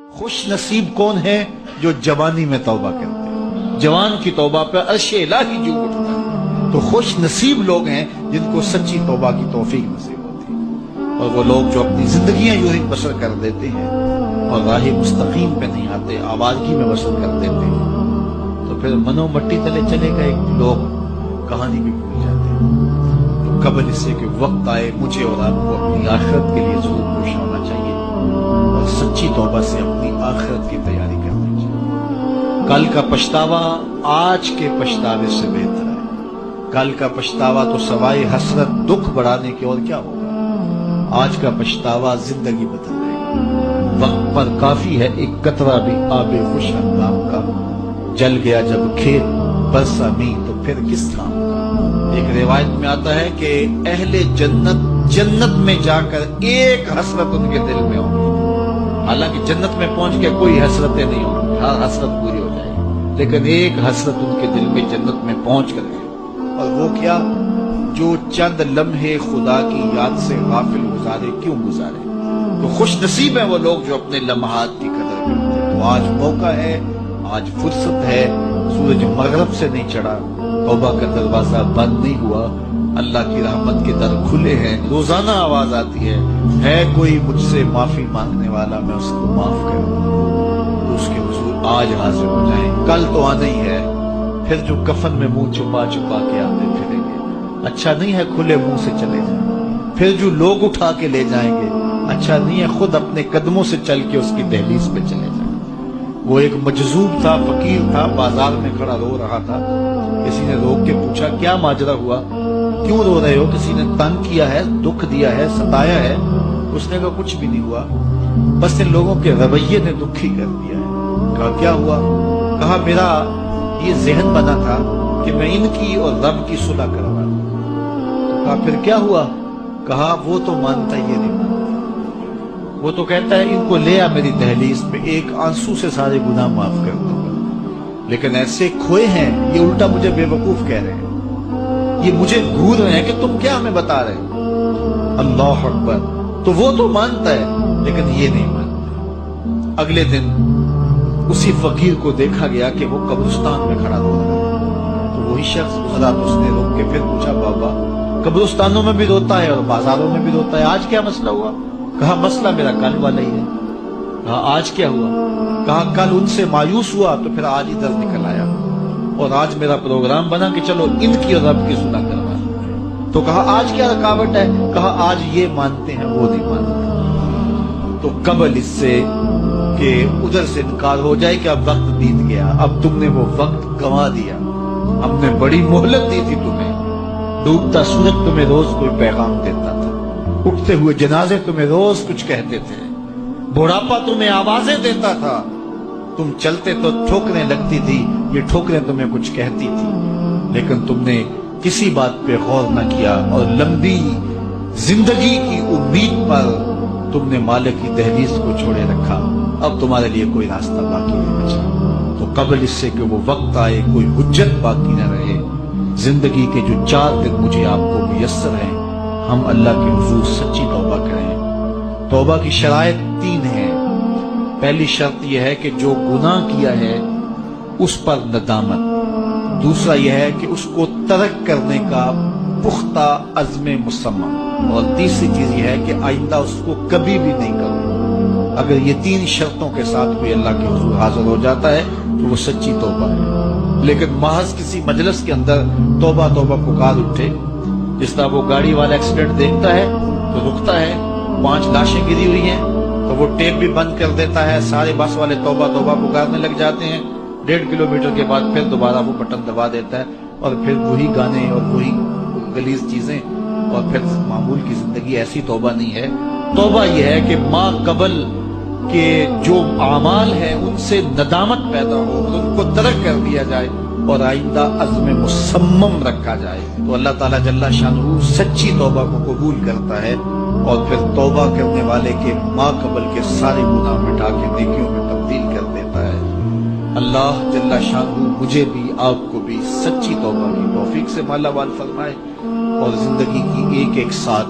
خوش نصیب کون ہے جو جوانی میں توبہ کرتے ہیں. جوان کی توبہ پہ عرش الہی جو اٹھتا ہے. تو خوش نصیب لوگ ہیں جن کو سچی توبہ کی توفیق نصیب ہوتی ہے. اور وہ لوگ جو اپنی زندگیاں یوں ہی بسر کر دیتے ہیں اور راہ مستقیم پہ نہیں آتے، آوارگی میں بسر کر دیتے ہیں، تو پھر منو مٹی تلے چلے گئے لوگ کہانی بھی بھول جاتے ہیں. تو قبل اس سے کہ وقت آئے مجھے اور آپ کو اپنی آخرت کے لیے ضرور کوشش ہونا چاہیے اور سچی توبہ سے اپنی آخرت کی تیاری کرنی چاہیے. کل کا پچھتاوا آج کے پچھتاوے سے بہتر ہے. کل کا پچھتاوا تو سوائے حسرت دکھ بڑھانے کے اور کیا ہوگا. آج کا پچھتاوا زندگی بدل دے گا. وقت پر کافی ہے ایک قطرہ بھی آب خوش ہنگام کا. جل گیا جب کھیت برسا می تو پھر کس کام کا. ایک روایت میں آتا ہے کہ اہل جنت میں جا کر ایک حسرت ان کے دل میں ہوگی. حالانکہ جنت میں پہنچ کے کوئی حسرتیں نہیں ہوں گی، ہر حسرت پوری ہو جائے گی، لیکن ایک حسرت ان کے دل میں جنت میں پہنچ کر ہے. اور وہ کیا؟ جو چند لمحے خدا کی یاد سے غافل گزارے کیوں گزارے. تو خوش نصیب ہیں وہ لوگ جو اپنے لمحات کی قدر کرتے ہیں. تو آج موقع ہے، آج فرصت ہے. سورج مغرب سے نہیں چڑھا، توبہ کا دروازہ بند نہیں ہوا، اللہ کی رحمت کے در کھلے ہیں. روزانہ آواز آتی ہے کوئی مجھ سے معافی مانگنے والا میں اس کو معاف کر دوں. تو اس کے حضور آج حاضر ہو جائیں. کل تو آنا ہی ہے. پھر جو کفن میں منہ چھپا چھپا کے آتے پھریں گے، اچھا نہیں ہے کھلے منہ سے چلے جائیں. پھر جو لوگ اٹھا کے لے جائیں گے، اچھا نہیں ہے خود اپنے قدموں سے چل کے اس کی دہلیز پہ چلے جائیں. وہ ایک مجذوب تھا، فقیر تھا، بازار میں کھڑا رو رہا تھا. کسی نے روک کے پوچھا کیا ماجرا ہوا، کیوں رو رہے ہو، کسی نے تنگ کیا ہے، دکھ دیا ہے، ستایا ہے؟ اس نے کہا کچھ بھی نہیں ہوا، بس ان لوگوں کے رویے نے دکھی کر دیا ہے. کہا کیا ہوا؟ کہا میرا یہ ذہن بنا تھا کہ میں ان کی اور رب کی صلح کروا دوں. تو کہا پھر کیا ہوا؟ کہا وہ تو مانتا یہ نہیں مانتا. وہ تو کہتا ہے ان کو لے آ میری دہلیز پہ، ایک آنسو سے سارے گناہ معاف کر دوں گا. لیکن ایسے کھوئے ہیں یہ الٹا مجھے بے وقوف کہہ رہے ہیں، یہ مجھے گھور رہے ہیں کہ تم کیا ہمیں بتا رہے ہو. اللہ اکبر. تو وہ تو مانتا ہے لیکن یہ نہیں مانتا. اگلے دن اسی فقیر کو دیکھا گیا کہ وہ قبرستان میں کھڑا رو رہا ہے. تو وہی شخص گزرا تو اس نے روک کے پھر پوچھا بابا قبرستانوں میں بھی روتا ہے اور بازاروں میں بھی روتا ہے، آج کیا مسئلہ ہوا؟ کہا مسئلہ میرا کل والا ہی ہے. کہا آج کیا ہوا؟ کہا کل ان سے مایوس ہوا تو پھر آج ادھر نکل آیا اور آج میرا پروگرام بنا کہ چلو ان کی اور رب کی صلح کروا. تو کہا آج کیا رکاوٹ ہے؟ کہا آج یہ مانتے ہیں وہ نہیں مانتے. تو قبل اس سے کہ ادھر سے انکار ہو جائے کہ اب وقت بیت گیا، اب تم نے وہ وقت گنوا دیا، ہم نے بڑی مہلت دی تھی تمہیں. ڈوبتا سورج تمہیں روز کوئی پیغام دیتا تھا، اٹھتے ہوئے جنازے تمہیں روز کچھ کہتے تھے، بڑھاپا تمہیں آوازیں دیتا تھا، تم چلتے تو ٹھوکریں لگتی تھی، یہ ٹھوکریں تمہیں کچھ کہتی تھی، لیکن تم نے کسی بات پہ غور نہ کیا اور لمبی زندگی کی امید پر تم نے مالک کی دہلیز کو چھوڑے رکھا. اب تمہارے لیے کوئی راستہ باقی نہیں بچا. تو قبل اس سے کہ وہ وقت آئے کوئی حجت باقی نہ رہے، زندگی کے جو 4 دن مجھے آپ کو میسر ہیں، ہم اللہ کے حضور سچی توبہ کریں. توبہ کی شرائط 3 ہیں. پہلی شرط یہ ہے کہ جو گناہ کیا ہے اس پر ندامت. دوسرا یہ ہے کہ اس کو ترک کرنے کا پختہ عزم مصمم. اور تیسری چیز یہ ہے کہ آئندہ اس کو کبھی بھی نہیں کروں. اگر یہ 3 شرطوں کے ساتھ کوئی اللہ کے حضور حاضر ہو جاتا ہے تو وہ سچی توبہ ہے. لیکن محض کسی مجلس کے اندر توبہ توبہ پکار اٹھے، جس طرح وہ گاڑی والا ایکسیڈنٹ دیکھتا ہے تو رکتا ہے، 5 لاشیں گری ہوئی ہیں تو وہ ٹیپ بھی بند کر دیتا ہے، سارے بس والے توبہ توبہ پکارنے لگ جاتے ہیں. 1.5 کلومیٹر کے بعد پھر دوبارہ وہ بٹن دبا دیتا ہے اور پھر وہی گانے اور وہی غلیظ چیزیں اور پھر معمول کی زندگی. ایسی توبہ نہیں ہے. توبہ یہ ہے کہ ما قبل کہ جو اعمال ہیں ان سے ندامت پیدا ہو اور ان کو ترک کر دیا جائے اور آئندہ عزم مصمم رکھا جائے. تو اللہ تعالیٰ جل شانہ سچی توبہ کو قبول کرتا ہے اور پھر توبہ کرنے والے کے ما قبل کے سارے گناہ مٹا کے نیکیوں میں تبدیل کر دیتا ہے. اللہ جل شانہ مجھے بھی آپ کو بھی سچی توبہ کی توفیق سے مالا مال فرمائے اور زندگی کی ایک ایک ساتھ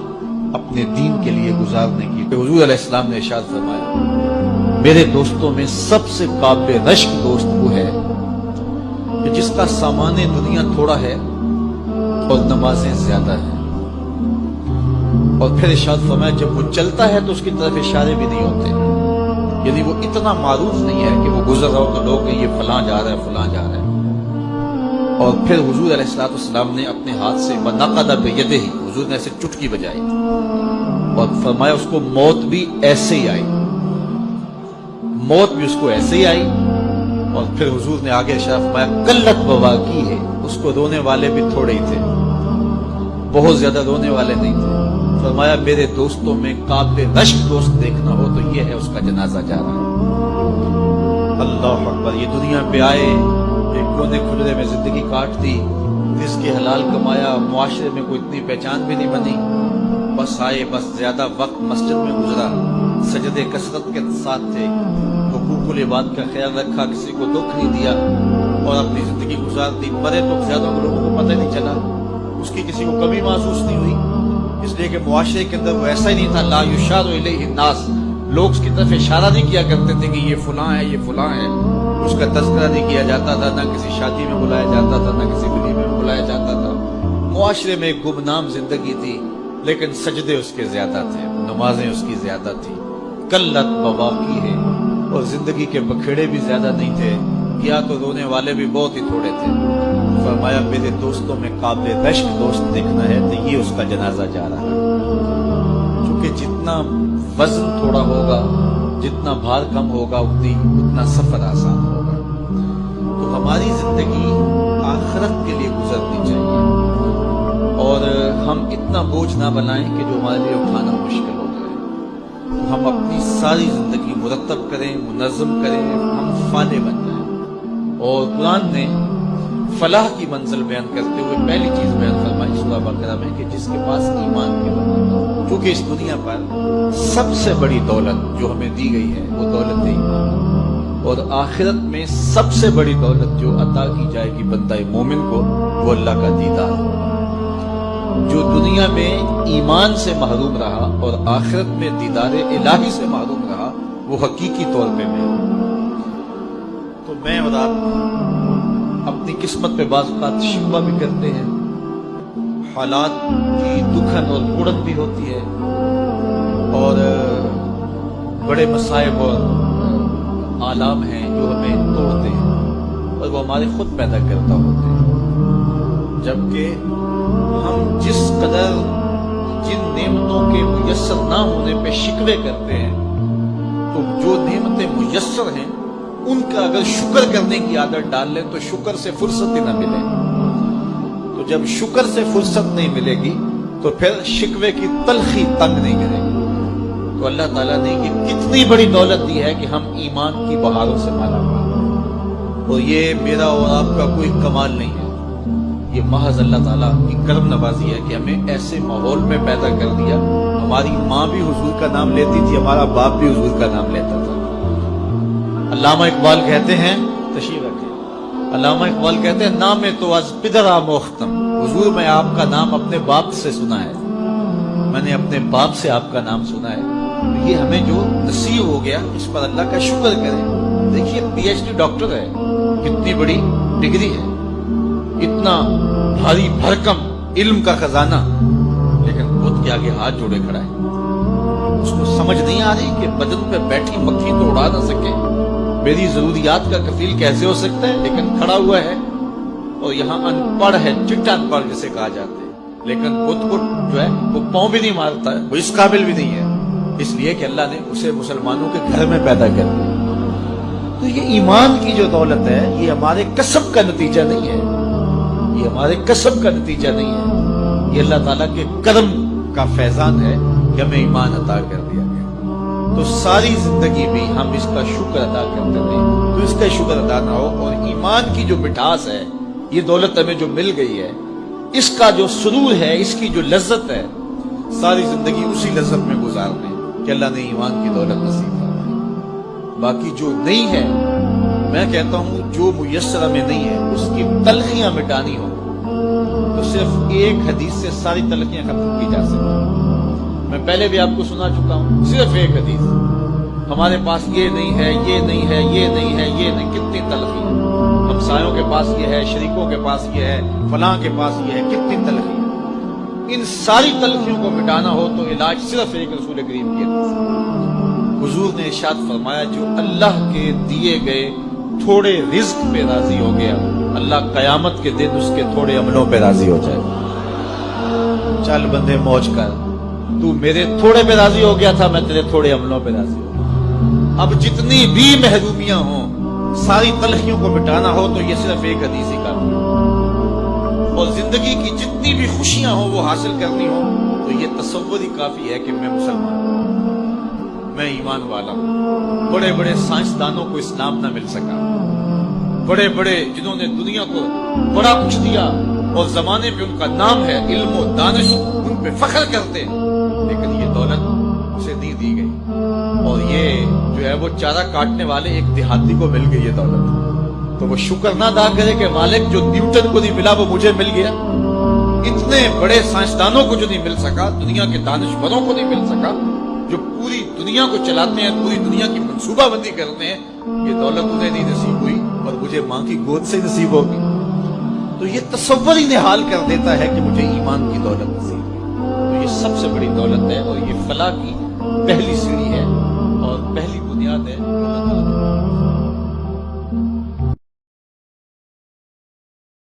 اپنے دین کے لیے گزارنے کی. حضور علیہ السلام نے ارشاد فرمایا میرے دوستوں میں سب سے قابل رشک دوست وہ ہے کہ جس کا سامان دنیا تھوڑا ہے اور نمازیں زیادہ ہیں، اور پھر ارشاد فرمایا جب وہ چلتا ہے تو اس کی طرف اشارے بھی نہیں ہوتے، یعنی وہ اتنا معروف نہیں ہے کہ وہ گزر رہا ہو تو لوگ یہ فلاں جا رہا ہے فلاں جا رہا ہے۔ اور پھر حضور علیہ الصلوۃ والسلام نے اپنے ہاتھ سے بنقد بیدہ ہی، حضور نے ایسے چٹکی بجائی اور فرمایا اس کو موت بھی ایسے ہی آئی، موت بھی اس کو ایسے ہی آئی۔ اور پھر حضور نے آگے ارشاد فرمایا قلت بواکی ہے، اس کو رونے والے بھی تھوڑے ہی تھے، بہت زیادہ رونے والے نہیں تھے۔ فرمایا میرے دوستوں میں قابل رشک دوست دیکھنا ہو تو یہ ہے اس کا جنازہ جا رہا ہے۔ اللہ اکبر، یہ دنیا پہ آئے، ایک کونے کھجرے میں زندگی کاٹ دی، رزق حلال کمایا، معاشرے میں کوئی اتنی پہچان بھی نہیں بنی، بس آئے، بس زیادہ وقت مسجد میں گزرا، سجدے کثرت کے ساتھ تھے، حقوق العباد کا خیال رکھا، کسی کو دکھ نہیں دیا اور اپنی زندگی گزار دی۔ مرے تو زیادہ لوگوں کو پتہ نہیں چلا، اس کی کسی کو کمی محسوس نہیں ہوئی، اس لیے کہ معاشرے کے اندر وہ ایسا ہی نہیں تھا۔ لا یشار الیہ الناس، لوگ اس کی طرف اشارہ نہیں کیا کرتے تھے کہ یہ فلاں ہے یہ فلاں ہے، اس کا تذکرہ نہیں کیا جاتا تھا، نہ کسی شادی میں بلایا جاتا تھا، نہ کسی ولیمے میں بلایا جاتا تھا۔ معاشرے میں ایک گمنام زندگی تھی، لیکن سجدے اس کے زیادہ تھے، نمازیں اس کی زیادہ تھی، قلت بواقی ہے، اور زندگی کے بکھیڑے بھی زیادہ نہیں تھے، یا تو رونے والے بھی بہت ہی تھوڑے تھے۔ فرمایا میرے دوستوں میں قابل رشک دوست دیکھنا ہے تو یہ اس کا جنازہ جا رہا ہے، کیونکہ جتنا وزن تھوڑا ہوگا، جتنا بھار کم ہوگا، اتنا سفر آسان ہوگا۔ تو ہماری زندگی آخرت کے لیے گزرنی چاہیے، اور ہم اتنا بوجھ نہ بنائیں کہ جو ہمارے لیے اٹھانا مشکل ہو جائے۔ تو ہم اپنی ساری زندگی مرتب کریں، منظم کریں، ہم فالح بن جائیں۔ اور قرآن نے فلاح کی منزل بیان کرتے ہوئے پہلی چیز بیان فرمائی سورہ بقرہ میں کہ جس کے پاس ایمان کی دولت، کیونکہ اس دنیا پر سب سے بڑی دولت جو ہمیں دی گئی ہے وہ دولت ایمان، اور آخرت میں سب سے بڑی دولت جو عطا کی جائے گی بندہ مومن کو وہ اللہ کا دیدار ہوگا۔ جو دنیا میں ایمان سے محروم رہا اور آخرت میں دیدار الہی سے محروم رہا وہ حقیقی طور پہ محروم۔ تو میں اور آپ اپنی قسمت پہ بعض اوقات شکوہ بھی کرتے ہیں، حالات کی دکھن اور کڑن بھی ہوتی ہے، اور بڑے مصائب اور آلام ہیں جو ہمیں توڑتے ہیں اور وہ ہمارے خود پیدا کرتا ہوتے ہیں، جبکہ ہم جس قدر جن نعمتوں کے میسر نہ ہونے پہ شکوے کرتے ہیں، تو جو نعمتیں میسر ہیں ان کا اگر شکر کرنے کی عادت ڈال لیں تو شکر سے فرصت ہی نہ ملے۔ تو جب شکر سے فرصت نہیں ملے گی تو پھر شکوے کی تلخی تنگ نہیں کرے گی۔ تو اللہ تعالیٰ نے یہ کتنی بڑی دولت دی ہے کہ ہم ایمان کی بہاروں سے مالا مال ہیں، اور یہ میرا اور آپ کا کوئی کمال نہیں ہے، یہ محض اللہ تعالیٰ کی کرم نوازی ہے کہ ہمیں ایسے ماحول میں پیدا کر دیا۔ ہماری ماں بھی حضور کا نام لیتی تھی، ہمارا باپ بھی حضور کا نام لیتا تھا۔ علامہ اقبال کہتے ہیں، تشریف رکھیں، علامہ اقبال کہتے ہیں نام تو از پدرا موختم، حضور میں آپ کا نام اپنے باپ سے سنا ہے، میں نے اپنے باپ سے آپ کا نام سنا ہے۔ یہ ہمیں جو نصیب ہو گیا اس پر اللہ کا شکر کریں۔ دیکھیے پی ایچ ڈی ڈاکٹر ہے، کتنی بڑی ڈگری ہے، اتنا بھاری بھرکم علم کا خزانہ، لیکن خود کے آگے ہاتھ جوڑے کھڑا ہے۔ اس کو سمجھ نہیں آ رہی کہ بدن پہ بیٹھی مکھی تو اڑا نہ سکے، میری ضروریات کا کفیل کیسے ہو سکتا ہے، لیکن کھڑا ہوا ہے، اور یہاں ان پڑھ ہے، چٹا ان پڑھ جسے کہا جاتا ہے، لیکن خود کو جو ہے وہ پاؤں بھی نہیں مارتا ہے، وہ اس قابل بھی نہیں ہے، اس لیے کہ اللہ نے اسے مسلمانوں کے گھر میں پیدا کر دیا۔ تو یہ ایمان کی جو دولت ہے یہ ہمارے کسب کا نتیجہ نہیں ہے، یہ ہمارے کسب کا نتیجہ نہیں ہے، یہ اللہ تعالیٰ کے کرم کا فیضان ہے کہ ہمیں ایمان عطا کر دیا گیا۔ تو ساری زندگی بھی ہم اس کا شکر ادا کرتے رہیں، تو اس کا شکر ادا نہ ہو، اور ایمان کی جو مٹھاس ہے، یہ دولت ہمیں جو مل گئی ہے، اس کا جو سرور ہے، اس کی جو لذت ہے، ساری زندگی اسی لذت میں گزار لیں کہ اللہ نے ایمان کی دولت نصیب فرمائی۔ باقی جو نہیں ہے، میں کہتا ہوں جو میسر ہمیں نہیں ہے اس کی تلخیاں مٹانی ہو تو صرف ایک حدیث سے ساری تلخیاں ختم کی جا سکتی۔ میں پہلے بھی آپ کو سنا چکا ہوں، صرف ایک حدیث، ہمارے پاس یہ نہیں ہے، یہ نہیں ہے، یہ نہیں ہے، یہ نہیں، کتنی تلخی ہے، ہمسایوں کے پاس یہ ہے، شریکوں کے پاس یہ ہے، فلاں کے پاس یہ ہے، کتنی تلخی ہے۔ ان ساری تلخیوں کو مٹانا ہو تو علاج صرف ایک رسول کریم کی حدیث ہے۔ حضور نے ارشاد فرمایا جو اللہ کے دیے گئے تھوڑے رزق پہ راضی ہو گیا، اللہ قیامت کے دن اس کے تھوڑے عملوں پہ راضی ہو جائے۔ چل بندے موج کر، تو میرے تھوڑے پہ راضی ہو گیا تھا، میں تیرے تھوڑے عملوں پہ راضی ہو گیا۔ اب جتنی بھی محرومیاں ہوں، ساری تلخیوں کو مٹانا ہو تو یہ صرف ایک حدیث ہی کافی ہے، اور زندگی کی جتنی بھی خوشیاں ہوں وہ حاصل کرنی ہو تو یہ تصور ہی کافی ہے کہ میں مسلمان ہوں، میں ایمان والا ہوں۔ بڑے بڑے سائنسدانوں کو اسلام نہ مل سکا، بڑے بڑے جنہوں نے دنیا کو بڑا کچھ دیا اور زمانے پہ ان کا نام ہے، علم و دانش، ان پہ فخر کرتے، لیکن یہ دولت اسے نہیں دی گئی، اور یہ جو ہے وہ چارہ کاٹنے والے ایک دیہاتی کو مل گئی یہ دولت، تو وہ شکر نہ ادا کرے کہ مالک جو نیوٹن کو نہیں ملا وہ مجھے مل گیا۔ اتنے بڑے سائنسدانوں کو جو نہیں مل سکا، دنیا کے دانشوروں کو نہیں مل سکا، جو پوری دنیا کو چلاتے ہیں، پوری دنیا کی منصوبہ بندی کرتے ہیں، یہ دولت انہیں نہیں نصیب ہوئی اور مجھے ماں کی گود سے نصیب ہوگی، تو یہ تصور ہی نحال کر دیتا ہے کہ مجھے ایمان کی دولت نصیب ہوئی۔ تو یہ سب سے بڑی دولت ہے اور یہ فلاح کی پہلی سیڑھی ہے، اور پہلی